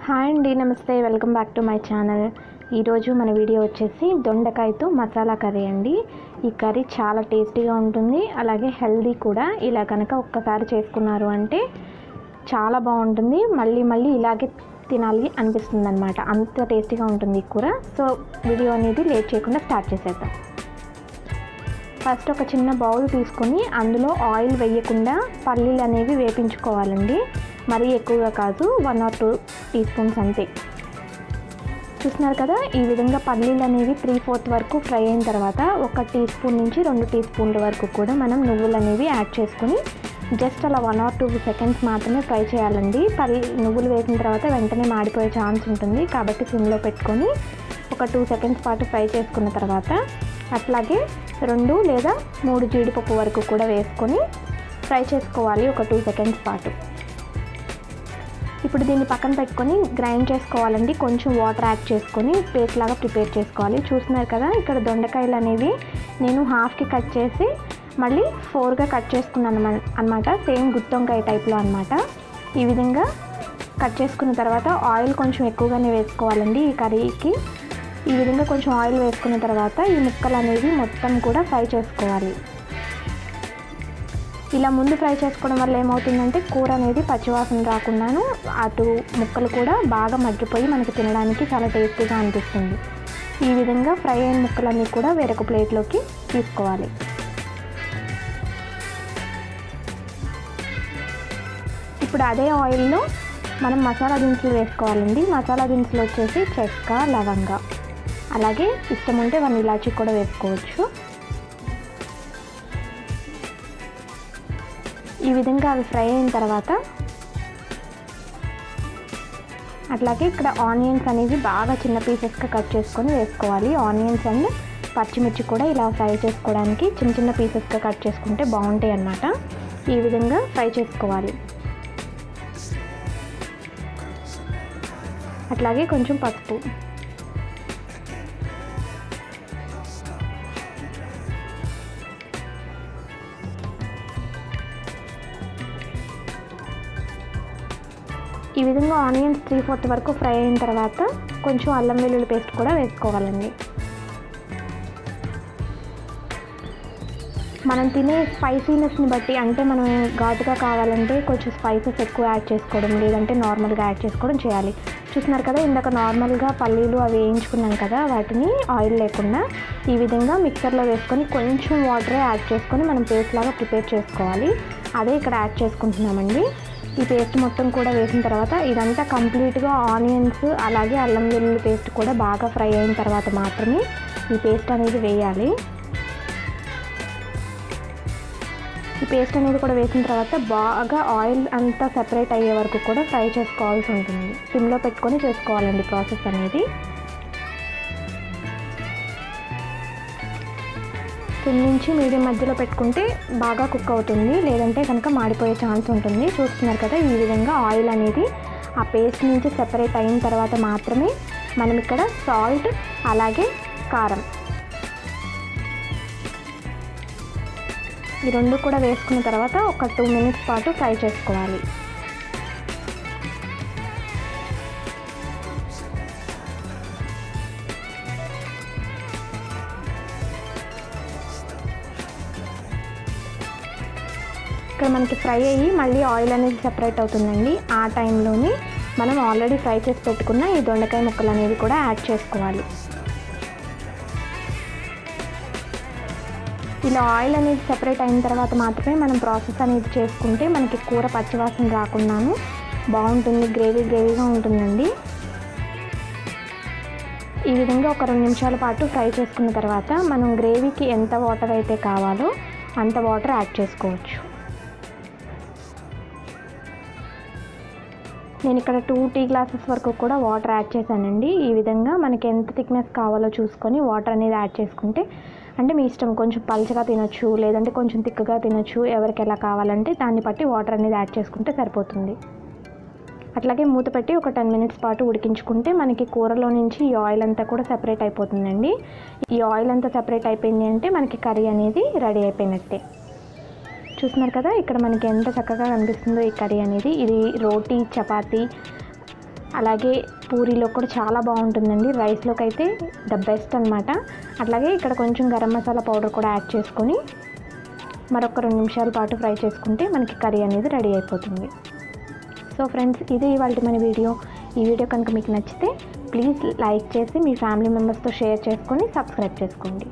Hi అండి, నమస్తే. Welcome back to my channel. ఈరోజు మన వీడియో వచ్చేసి దొండకాయతో మసాలా కర్రీ అండి. ఈ కర్రీ చాలా టేస్టీగా ఉంటుంది, అలాగే హెల్దీ కూడా. ఇలా కనుక ఒక్కసారి చేసుకున్నారు అంటే చాలా బాగుంటుంది. మళ్ళీ మళ్ళీ ఇలాగే తినాలి అనిపిస్తుంది అనమాట, అంత టేస్టీగా ఉంటుంది ఈ కూర. సో వీడియో అనేది లేట్ చేయకుండా స్టార్ట్ చేసేద్దాం. ఫస్ట్ ఒక చిన్న బౌల్ తీసుకొని అందులో ఆయిల్ వేయకుండా పల్లీలు అనేవి వేపించుకోవాలండి. మరీ ఎక్కువగా కాదు, 1 or 2 టీ స్పూన్స్ అంతే. చూస్తున్నారు కదా, ఈ విధంగా పల్లీలు అనేవి 3/4 వరకు ఫ్రై అయిన తర్వాత 1 టీ స్పూన్ నుంచి 2 టీ స్పూన్ల వరకు కూడా మనం నువ్వులు అనేవి యాడ్ చేసుకుని జస్ట్ అలా 1 or 2 సెకండ్స్ మాత్రమే ఫ్రై చేయాలండి. నువ్వులు వేసిన తర్వాత వెంటనే మాడిపోయే ఛాన్స్ ఉంటుంది, కాబట్టి సిమ్లో పెట్టుకొని ఒక 2 సెకండ్స్ పాటు ఫ్రై చేసుకున్న తర్వాత అట్లాగే 2 లేదా 3 జీడిపప్పు వరకు కూడా వేసుకొని ఫ్రై చేసుకోవాలి ఒక 2 సెకండ్స్ పాటు. ఇప్పుడు దీన్ని పక్కన పెట్టుకొని గ్రైండ్ చేసుకోవాలండి. కొంచెం వాటర్ యాడ్ చేసుకొని పేస్ట్ లాగా ప్రిపేర్ చేసుకోవాలి. చూస్తున్నారు కదా, ఇక్కడ దొండకాయలు అనేవి నేను హాఫ్కి కట్ చేసి మళ్ళీ 4గా కట్ చేసుకున్నాను అనమాట. సేమ్ గుత్తొంకాయ టైప్లో అనమాట. ఈ విధంగా కట్ చేసుకున్న తర్వాత ఆయిల్ కొంచెం ఎక్కువగానే వేసుకోవాలండి ఈ కర్రీకి. ఈ విధంగా కొంచెం ఆయిల్ వేసుకున్న తర్వాత ఈ ముక్కలు అనేవి మొత్తం కూడా ఫ్రై చేసుకోవాలి. ఇలా ముందు ఫ్రై చేసుకోవడం వల్ల ఏమవుతుందంటే కూర అనేది పచ్చివాసన రాకుండాను అటు ముక్కలు కూడా బాగా మగ్గిపోయి మనకి తినడానికి చాలా టేస్టీగా అనిపిస్తుంది. ఈ విధంగా ఫ్రై అయిన ముక్కలన్నీ కూడా వేరొక ప్లేట్లోకి తీసుకోవాలి. ఇప్పుడు అదే ఆయిల్లో మనం మసాలా దినుసులు వేసుకోవాలండి. మసాలా దినుసులు వచ్చేసి చెక్క, లవంగ, అలాగే ఇష్టం ఉంటే 1 ఇలాచీ కూడా వేసుకోవచ్చు. ఈ విధంగా అవి ఫ్రై అయిన తర్వాత అట్లాగే ఇక్కడ ఆనియన్స్ అనేవి బాగా చిన్న పీసెస్గా కట్ చేసుకొని వేసుకోవాలి. ఆనియన్స్ అండ్ పచ్చిమిర్చి కూడా ఇలా ఫ్రై చేసుకోవడానికి చిన్న చిన్న పీసెస్గా కట్ చేసుకుంటే బాగుంటాయి అన్నమాట. ఈ విధంగా ఫ్రై చేసుకోవాలి. అట్లాగే కొంచెం పసుపు, ఈ విధంగా ఆనియన్స్ 3/4 వరకు ఫ్రై అయిన తర్వాత కొంచెం అల్లం వెల్లుల్లి పేస్ట్ కూడా వేసుకోవాలండి. మనం తినే స్పైసీనెస్ని బట్టి, అంటే మనం ఘాటుగా కావాలంటే కొంచెం స్పైసెస్ ఎక్కువ యాడ్ చేసుకోవడం, లేదంటే నార్మల్గా యాడ్ చేసుకోవడం చేయాలి. చూస్తున్నారు కదా, ఇందాక నార్మల్గా పల్లీలు అవి వేయించుకున్నాం కదా, వాటిని ఆయిల్ లేకుండా ఈ విధంగా మిక్సర్లో వేసుకొని కొంచెం వాటర్ యాడ్ చేసుకొని మనం పేస్ట్ లాగా ప్రిపేర్ చేసుకోవాలి. అదే ఇక్కడ యాడ్ చేసుకుంటున్నామండి. ఈ పేస్ట్ మొత్తం కూడా వేసిన తర్వాత ఇదంతా కంప్లీట్గా ఆనియన్స్ అలాగే అల్లం వెల్లుల్లి పేస్ట్ కూడా బాగా ఫ్రై అయిన తర్వాత మాత్రమే ఈ పేస్ట్ అనేది వేయాలి. ఈ పేస్ట్ అనేది కూడా వేసిన తర్వాత బాగా ఆయిల్ అంతా సెపరేట్ అయ్యే వరకు కూడా ఫ్రై చేసుకోవాల్సి ఉంటుంది. సిమ్లో పెట్టుకొని చేసుకోవాలండి ప్రాసెస్ అనేది. సిమ్ నుంచి మీడియం మధ్యలో పెట్టుకుంటే బాగా కుక్ అవుతుంది, లేదంటే కనుక మాడిపోయే ఛాన్స్ ఉంటుంది. చూస్తున్నారు కదా, ఈ విధంగా ఆయిల్ అనేది ఆ పేస్ట్ నుంచి సెపరేట్ అయిన తర్వాత మాత్రమే మనం ఇక్కడ సాల్ట్ అలాగే కారం ఈ 2 కూడా వేసుకున్న తర్వాత ఒక 2 మినిట్స్ పాటు ఫ్రై చేసుకోవాలి. ఇక్కడ మనకి ఫ్రై అయ్యి మళ్ళీ ఆయిల్ అనేది సెపరేట్ అవుతుందండి. ఆ టైంలోని మనం ఆల్రెడీ ఫ్రై చేసి పెట్టుకున్న ఈ దొండకాయ ముక్కలు అనేవి కూడా యాడ్ చేసుకోవాలి. ఇలా ఆయిల్ అనేది సెపరేట్ అయిన తర్వాత మాత్రమే మనం ప్రాసెస్ అనేది చేసుకుంటే మనకి కూర పచ్చివాసన రాకుండాను బాగుంటుంది, గ్రేవీగా ఉంటుందండి. ఈ విధంగా ఒక 2 నిమిషాల పాటు ఫ్రై చేసుకున్న తర్వాత మనం గ్రేవీకి ఎంత వాటర్ అయితే కావాలో అంత వాటర్ యాడ్ చేసుకోవచ్చు. నేను ఇక్కడ 2 టీ గ్లాసెస్ వరకు కూడా వాటర్ యాడ్ చేశానండి. ఈ విధంగా మనకి ఎంత థిక్నెస్ కావాలో చూసుకొని వాటర్ అనేది యాడ్ చేసుకుంటే, అంటే మీ ఇష్టం, కొంచెం పల్చగా తినొచ్చు, లేదంటే కొంచెం తిక్కగా తినొచ్చు, ఎవరికి ఎలా కావాలంటే దాన్ని బట్టి వాటర్ అనేది యాడ్ చేసుకుంటే సరిపోతుంది. అట్లాగే మూత పెట్టి ఒక 10 మినిట్స్ పాటు ఉడికించుకుంటే మనకి కూరలో నుంచి ఈ ఆయిల్ అంతా కూడా సెపరేట్ అయిపోతుందండి. ఈ ఆయిల్ అంతా సెపరేట్ అయిపోయింది అంటే మనకి కర్రీ అనేది రెడీ అయిపోయినట్టే. చూస్తున్నారు కదా, ఇక్కడ మనకి ఎంత చక్కగా కనిపిస్తుందో ఈ కర్రీ అనేది. ఇది రోటీ, చపాతీ అలాగే పూరీలో కూడా చాలా బాగుంటుందండి. రైస్లోకి అయితే ద బెస్ట్ అనమాట. అట్లాగే ఇక్కడ కొంచెం గరం మసాలా పౌడర్ కూడా యాడ్ చేసుకొని మరొక 2 నిమిషాల పాటు ఫ్రై చేసుకుంటే మనకి కర్రీ అనేది రెడీ అయిపోతుంది. సో ఫ్రెండ్స్, ఇది ఇవాళ మన వీడియో. ఈ వీడియో కనుక మీకు నచ్చితే ప్లీజ్ లైక్ చేసి మీ ఫ్యామిలీ మెంబర్స్తో షేర్ చేసుకొని సబ్స్క్రైబ్ చేసుకోండి.